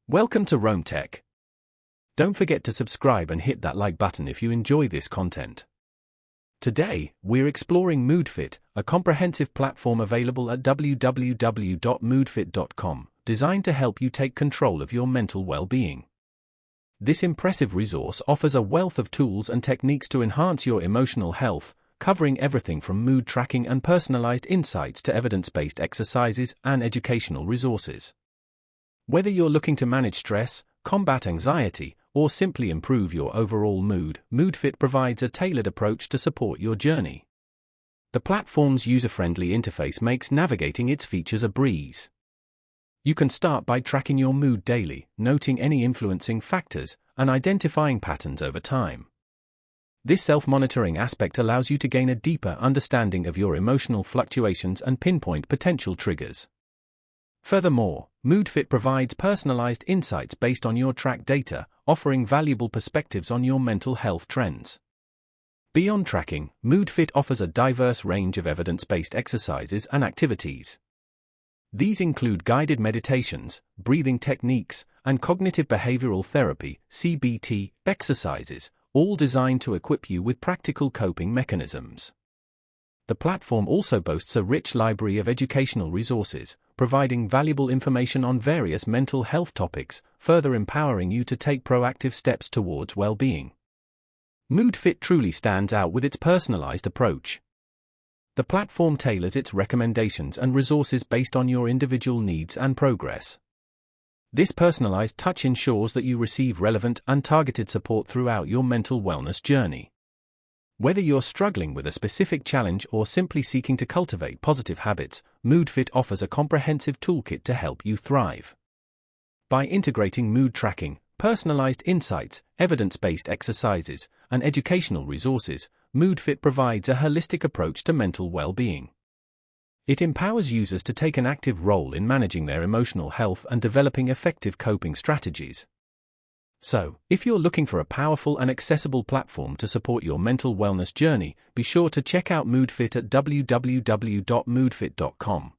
Welcome to Rome Tech. Don't forget to subscribe and hit that like button if you enjoy this content. Today, we're exploring Moodfit, a comprehensive platform available at www.moodfit.com, designed to help you take control of your mental well-being. This impressive resource offers a wealth of tools and techniques to enhance your emotional health, covering everything from mood tracking and personalized insights to evidence-based exercises and educational resources. Whether you're looking to manage stress, combat anxiety, or simply improve your overall mood, Moodfit provides a tailored approach to support your journey. The platform's user-friendly interface makes navigating its features a breeze. You can start by tracking your mood daily, noting any influencing factors, and identifying patterns over time. This self-monitoring aspect allows you to gain a deeper understanding of your emotional fluctuations and pinpoint potential triggers. Furthermore, Moodfit provides personalized insights based on your tracked data, offering valuable perspectives on your mental health trends. Beyond tracking, Moodfit offers a diverse range of evidence-based exercises and activities. These include guided meditations, breathing techniques, and cognitive behavioral therapy (CBT) exercises, all designed to equip you with practical coping mechanisms. The platform also boasts a rich library of educational resources, providing valuable information on various mental health topics, further empowering you to take proactive steps towards well-being. Moodfit truly stands out with its personalized approach. The platform tailors its recommendations and resources based on your individual needs and progress. This personalized touch ensures that you receive relevant and targeted support throughout your mental wellness journey. Whether you're struggling with a specific challenge or simply seeking to cultivate positive habits, Moodfit offers a comprehensive toolkit to help you thrive. By integrating mood tracking, personalized insights, evidence-based exercises, and educational resources, Moodfit provides a holistic approach to mental well-being. It empowers users to take an active role in managing their emotional health and developing effective coping strategies. So, if you're looking for a powerful and accessible platform to support your mental wellness journey, be sure to check out Moodfit at www.moodfit.com.